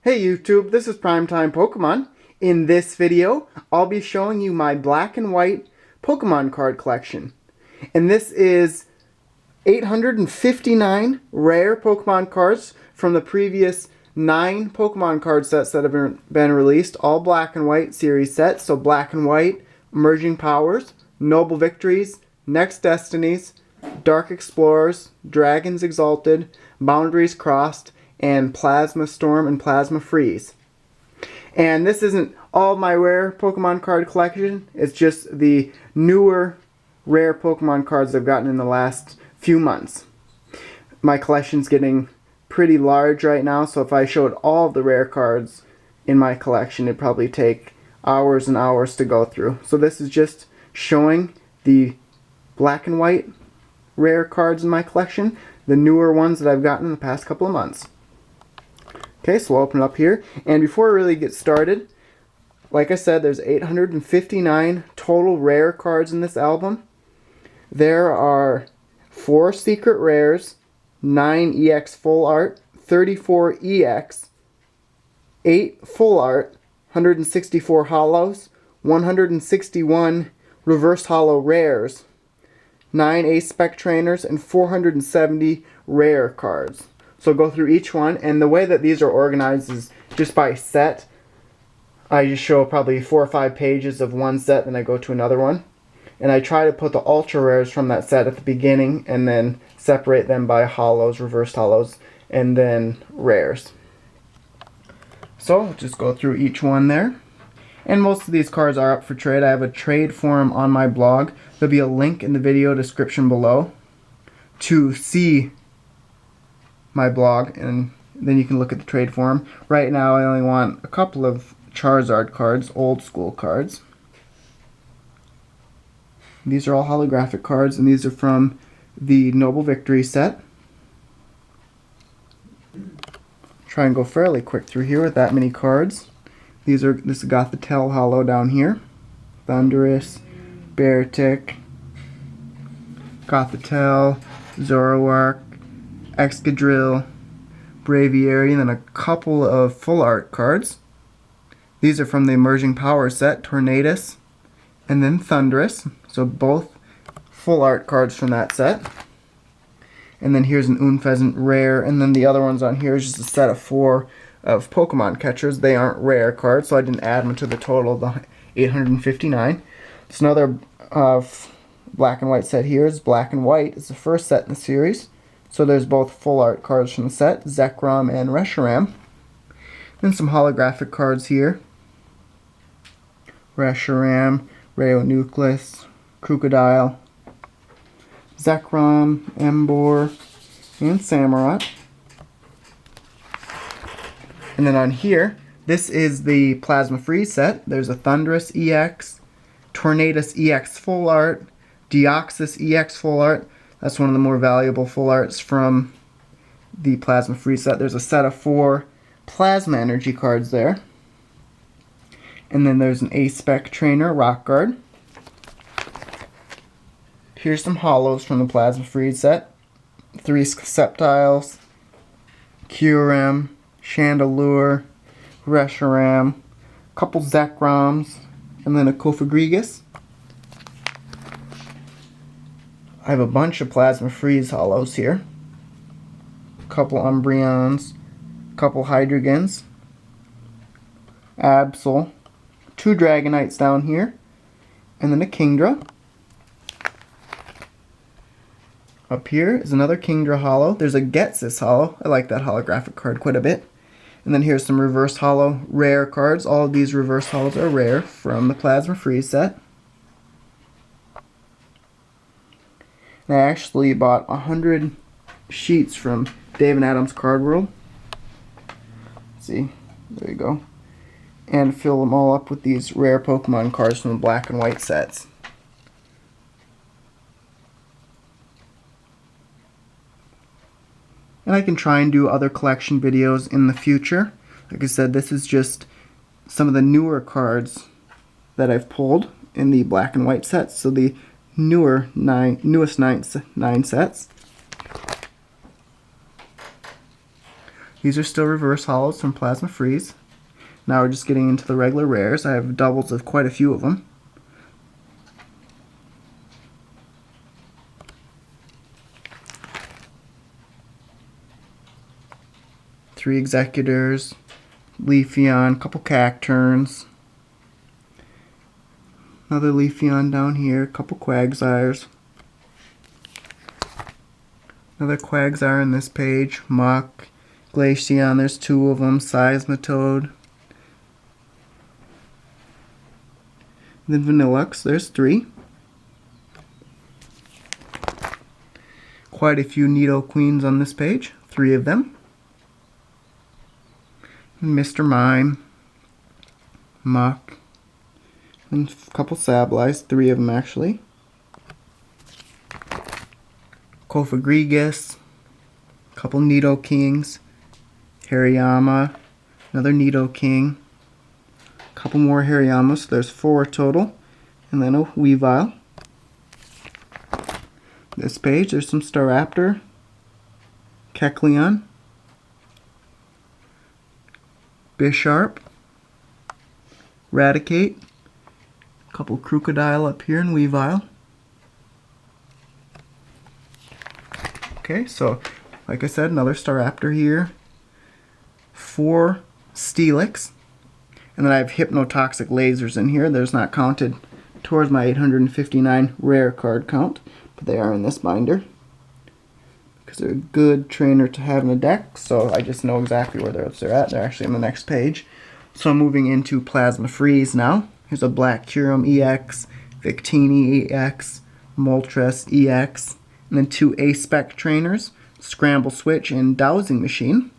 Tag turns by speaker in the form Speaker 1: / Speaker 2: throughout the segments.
Speaker 1: Hey YouTube, this is Primetime Pokemon. In this video, I'll be showing you my black and white Pokemon card collection. And this is 859 rare Pokemon cards from the previous 9 Pokemon card sets that have been released, all black and white series sets. So black and white, Emerging Powers, Noble Victories, Next Destinies, Dark Explorers, Dragons Exalted, Boundaries Crossed, and Plasma Storm and Plasma Freeze. And this isn't all my rare Pokemon card collection, it's just the newer rare Pokemon cards I've gotten in the last few months. My collection's getting pretty large right now, so if I showed all of the rare cards in my collection, it'd probably take hours and hours to go through. So this is just showing the black and white rare cards in my collection, the newer ones that I've gotten in the past couple of months. Okay, so we'll open it up here. And before we really get started, like I said, there's 859 total rare cards in this album. There are 4 secret rares, 9 EX full art, 34 EX, 8 full art, 164 holos, 161 reverse holo rares, 9 Ace Spec trainers, and 470 rare cards. So go through each one, and the way that these are organized is just by set. I just show probably 4 or 5 pages of one set, then I go to another one. And I try to put the ultra rares from that set at the beginning, and then separate them by holos, reversed holos, and then rares. So just go through each one there. And most of these cards are up for trade. I have a trade forum on my blog. There'll be a link in the video description below to see my blog, and then you can look at the trade forum. Right now I only want a couple of Charizard cards, old school cards. These are all holographic cards, and these are from the Noble Victory set. Try and go fairly quick through here with that many cards. This has got the Tail Holo down here. Thundurus, Beartic, Gothitelle, Zoroark, Excadrill, Braviary, and then a couple of full art cards. These are from the Emerging Power set, Tornadus, and then Thundurus. So both full art cards from that set. And then here's an Unpheasant rare, and then the other ones on here is just a set of 4 of Pokemon catchers. They aren't rare cards, so I didn't add them to the total of the 859. There's another black and white set here. Is black and white. It's the first set in the series. So there's both full art cards from the set, Zekrom and Reshiram. Then some holographic cards here. Reshiram, Rheonucleus, Crocodile, Zekrom, Emboar, and Samurott. And then on here, this is the Plasma Freeze set. There's a Thundurus EX, Tornadus EX full art, Deoxys EX full art. That's one of the more valuable full arts from the Plasma Freeze set. There's a set of 4 Plasma Energy cards there. And then there's an Ace Spec trainer, Rock Guard. Here's some holos from the Plasma Freeze set. 3 Sceptiles, Kyurem, Chandelure, Reshiram, a couple Zekroms, and then a Kofagrigus. I have a bunch of Plasma Freeze holos here. A couple Umbreons, a couple Hydreigons, Absol, 2 Dragonites down here, and then a Kingdra. Up here is another Kingdra holo. There's a Getsis holo. I like that holographic card quite a bit. And then here's some reverse holo rare cards. All of these reverse holos are rare from the Plasma Freeze set. I actually bought 100 sheets from Dave & Adam's Card World. Let's see, there you go. And fill them all up with these rare Pokemon cards from the black and white sets. And I can try and do other collection videos in the future. Like I said, this is just some of the newer cards that I've pulled in the black and white sets. So the newest 9 sets. These are still reverse holos from Plasma Freeze. Now we're just getting into the regular rares. I have doubles of quite a few of them. Three Executors, Leafeon, couple Cacturns, another Leafeon down here, couple Quagsires, another Quagsire in this page, Muck, Glaceon, there's two of them, Seismitoad, then Vanillux, there's three. Quite a few Nidoqueens on this page, three of them. Mr. Mime, Muck, and a couple Sableyes, three of them actually. Kofagrigus, a couple Nidokings, Hariyama, another Nidoking, a couple more Hariyamas, so there's four total, and then a Weavile. This page, there's some Staraptor, Kecleon, Bisharp, Raticate, a couple Crocodile up here in Weavile. Okay, so like I said, another Staraptor here, 4 Steelix, and then I have Hypnotoxic Lasers in here. There's not counted towards my 859 rare card count, but they are in this binder because they're a good trainer to have in the deck, so I just know exactly where they're at. They're actually on the next page. So I'm moving into Plasma Freeze now. Here's a Black Kyurem EX, Victini EX, Moltres EX, and then 2 A-Spec trainers, Scramble Switch and Dowsing Machine.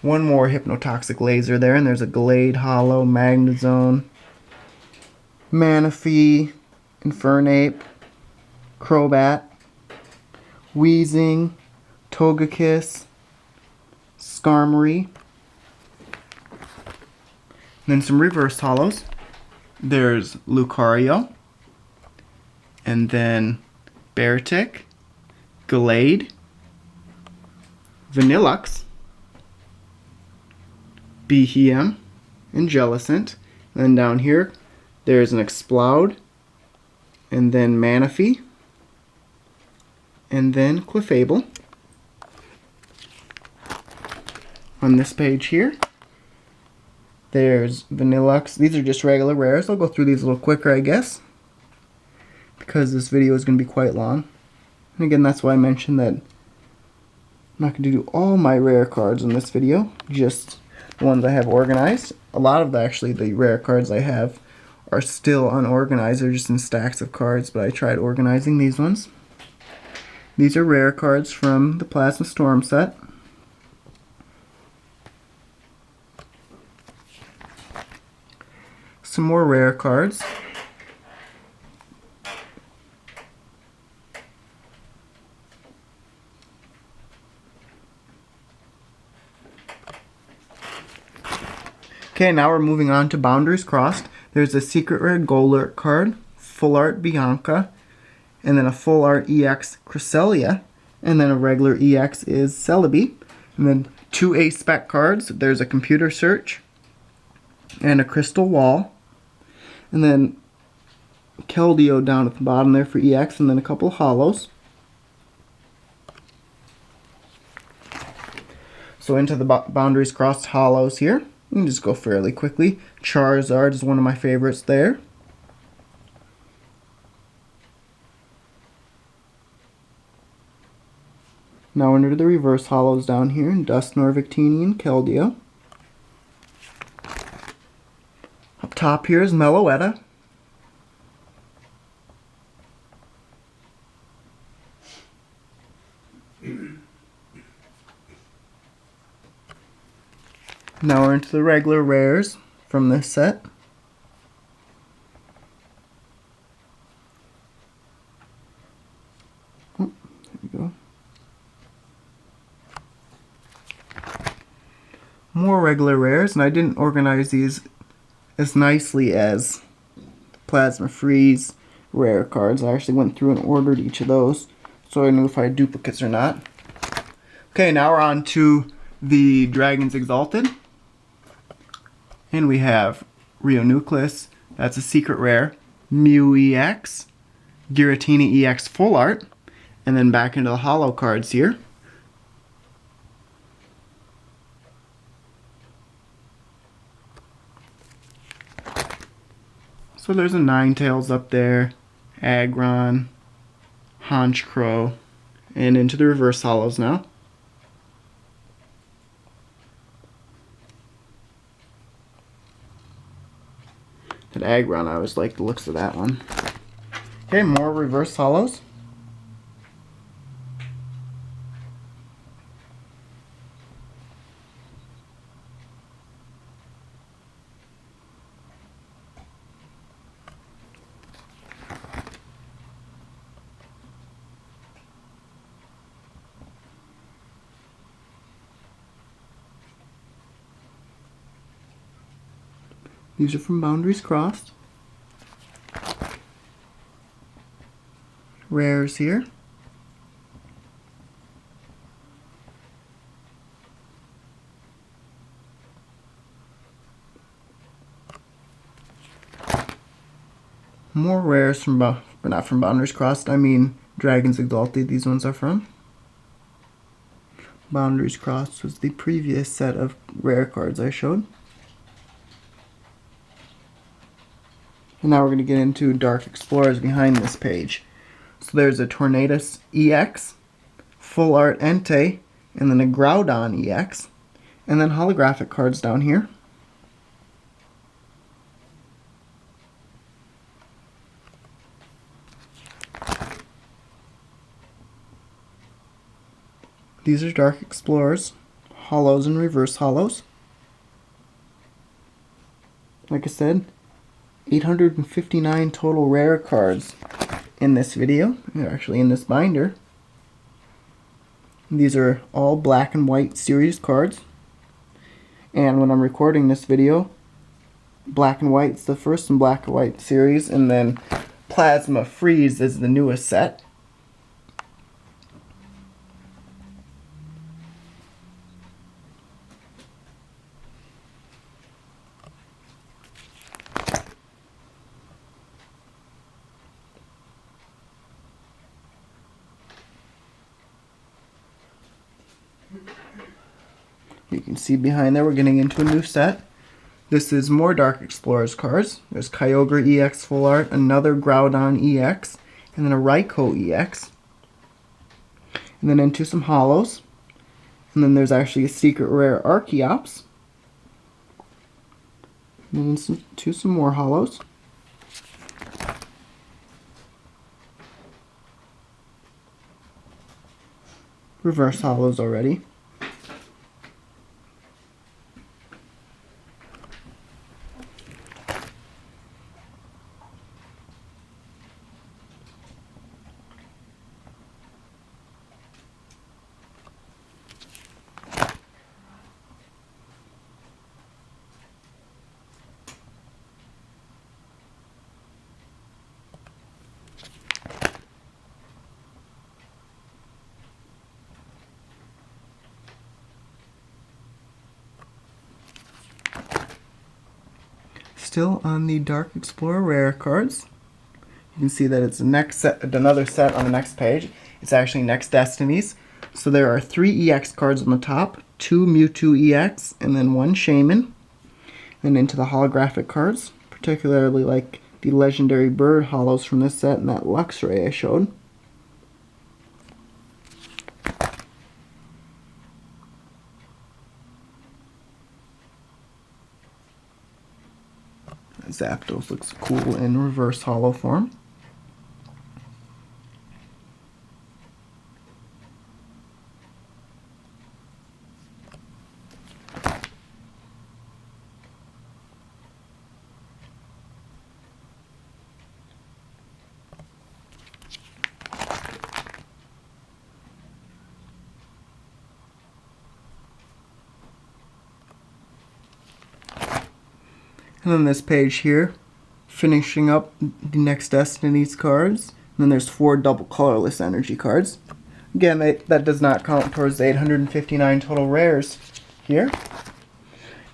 Speaker 1: One more Hypnotoxic Laser there, and there's a Glade Holo, Magnezone, Manaphy, Infernape, Crobat, Weezing, Togekiss, Skarmory, and then some reverse holos. There's Lucario, and then Beartic, Glade, Vanillux, Behem, and Jellicent. And then down here, there's an Exploud, and then Manaphy, and then Clefable. On this page here, there's Vanillux. These are just regular rares. I'll go through these a little quicker, I guess, because this video is going to be quite long. And again, that's why I mentioned that I'm not going to do all my rare cards in this video, just the ones I have organized. A lot of the rare cards I have are still unorganized. They're just in stacks of cards, but I tried organizing these ones. These are rare cards from the Plasma Storm set. Some more rare cards. Okay, now we're moving on to Boundaries Crossed. There's a Secret Rare Golurk card, Full Art Bianca, and then a Full Art EX Cresselia, and then a regular EX is Celebi, and then 2 A-Spec cards. There's a Computer Search and a Crystal Wall, and then Keldeo down at the bottom there for EX, and then a couple of holos. So into the Boundaries Crossed holos here. We can just go fairly quickly. Charizard is one of my favorites there. Now under the reverse holos down here, Dusknoir, Victini, and Keldeo. Up top here is Meloetta. Now we're into the regular rares from this set. Oh, there we go. More regular rares, and I didn't organize these as nicely as Plasma Freeze rare cards. I actually went through and ordered each of those, so I knew if I had duplicates or not. Okay, now we're on to the Dragons Exalted. And we have Rio Nucleus, that's a secret rare, Mew EX, Giratina EX Full Art, and then back into the Holo Cards here. So there's a Ninetales up there, Aggron, Honchkrow, and into the reverse holos now. That Aggron, I always like the looks of that one. Okay, more reverse holos. These are from Boundaries Crossed. Rares here. More rares from, not from Boundaries Crossed, I mean Dragons Exalted, these ones are from. Boundaries Crossed was the previous set of rare cards I showed. And now we're going to get into Dark Explorers behind this page. So there's a Tornadus EX, Full Art Entei, and then a Groudon EX, and then holographic cards down here. These are Dark Explorers, holos and reverse holos. Like I said, 859 total rare cards in this video, actually in this binder. These are all black and white series cards. And when I'm recording this video, black and white's the first in black and white series, and then Plasma Freeze is the newest set. You can see behind there we're getting into a new set. This is more Dark Explorers cards. There's Kyogre EX Full Art, another Groudon EX, and then a Raikou EX. And then into some holos. And then there's actually a secret rare Archeops. And then into some more holos. Reverse holos already. Still on the Dark Explorer rare cards. You can see that it's another set on the next page. It's actually Next Destinies. So there are 3 EX cards on the top, 2 Mewtwo EX, and then 1 Shaman. Then into the holographic cards, particularly like the legendary bird holos from this set and that Luxray I showed. Zapdos looks cool in reverse holo form. And then this page here, finishing up the Next Destinies cards. And then there's 4 double colorless energy cards. Again, that does not count towards the 859 total rares here.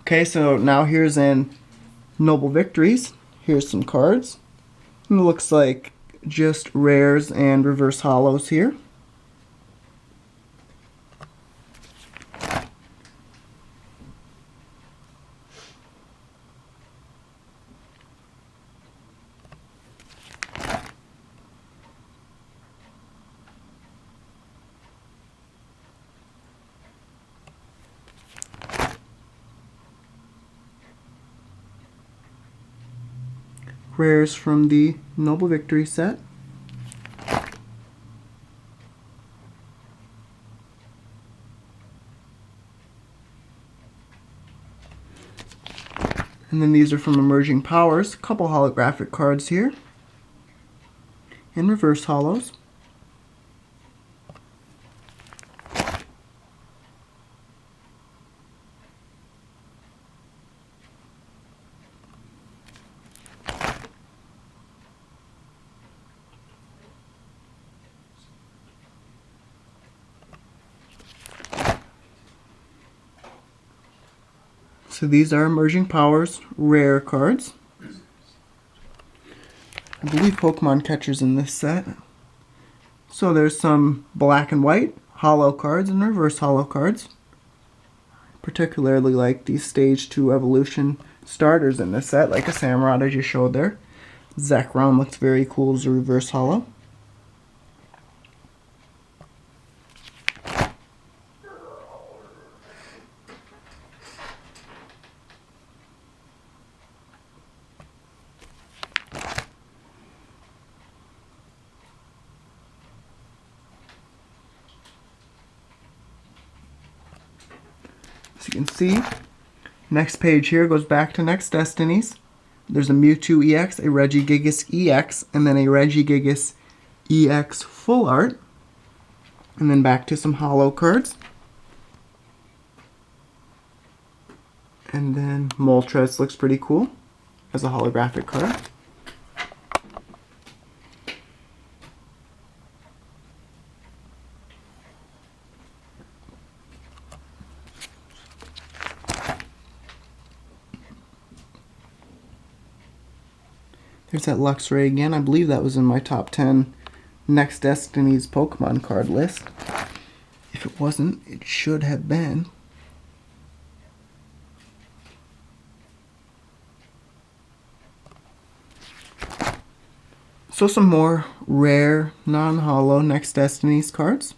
Speaker 1: Okay, so now here's in Noble Victories. Here's some cards. And it looks like just rares and reverse holos here. Rares from the Noble Victory set. And then these are from Emerging Powers. A couple holographic cards here. And reverse holos. So these are Emerging Powers rare cards. I believe Pokemon Catcher's in this set. So there's some black and white holo cards and reverse holo cards. Particularly like these Stage 2 Evolution starters in this set, like a Samurott I just showed there. Zekrom looks very cool as a reverse holo. As you can see, next page here goes back to Next Destinies. There's a Mewtwo EX, a Regigigas EX, and then a Regigigas EX full art. And then back to some holo cards. And then Moltres looks pretty cool as a holographic card. There's that Luxray again. I believe that was in my top 10 Next Destiny's Pokemon card list. If it wasn't, it should have been. So some more rare, non-holo Next Destiny's cards.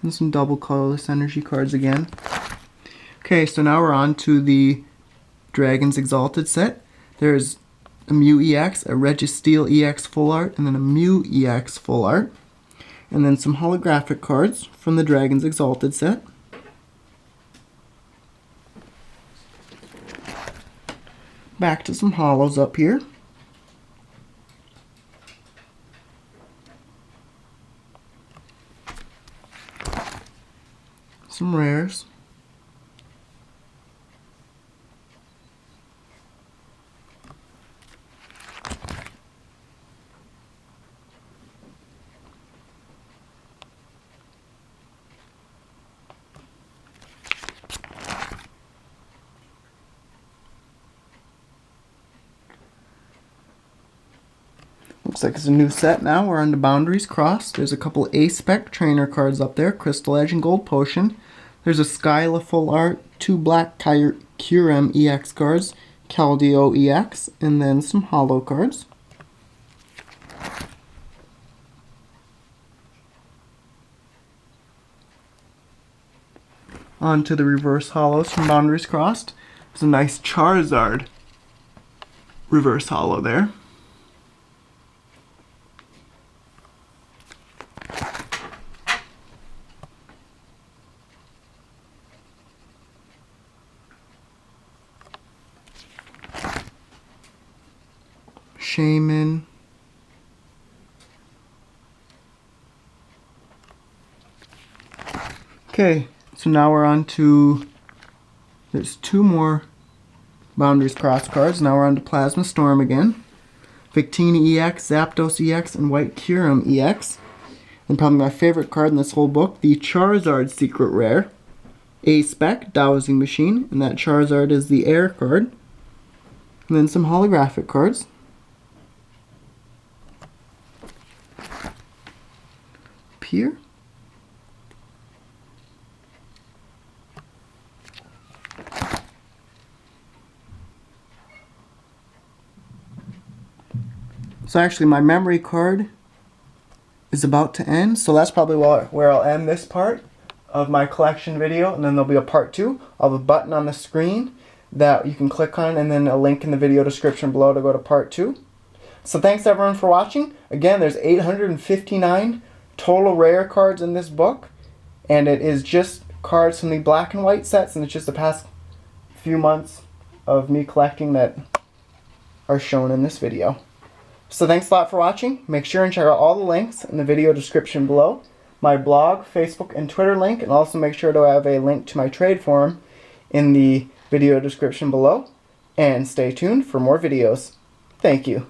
Speaker 1: And some double colorless energy cards again. Okay, so now we're on to the Dragon's Exalted set. There's a Mew EX, a Registeel EX full art, and then a Mew EX full art. And then some holographic cards from the Dragon's Exalted set. Back to some holos up here. Some rares. Looks like it's a new set now. We're on to Boundaries Crossed. There's a couple Spec trainer cards up there. Crystal Edge and Gold Potion. There's a Skyla full art. 2 black Kyurem EX cards. Keldeo EX. And then some holo cards. On to the reverse holos from Boundaries Crossed. There's a nice Charizard reverse holo there. Shaman. Okay, so now we're on to There's 2 more Boundaries Cross cards. Now we're on to Plasma Storm again. Victini EX, Zapdos EX, and White Kyurem EX. And probably my favorite card in this whole book, the Charizard Secret Rare. A Spec, Dowsing Machine, and that Charizard is the Air card. And then some holographic cards. Here. So actually my memory card is about to end, so that's probably where I'll end this part of my collection video, and then there'll be a part 2. I'll have a button on the screen that you can click on, and then a link in the video description below to go to part 2. So thanks everyone for watching. Again, there's 859 total rare cards in this book, and it is just cards from the black and white sets, and it's just the past few months of me collecting that are shown in this video. So thanks a lot for watching. Make sure and check out all the links in the video description below. My blog, Facebook, and Twitter link, and also make sure to have a link to my trade forum in the video description below. And stay tuned for more videos. Thank you.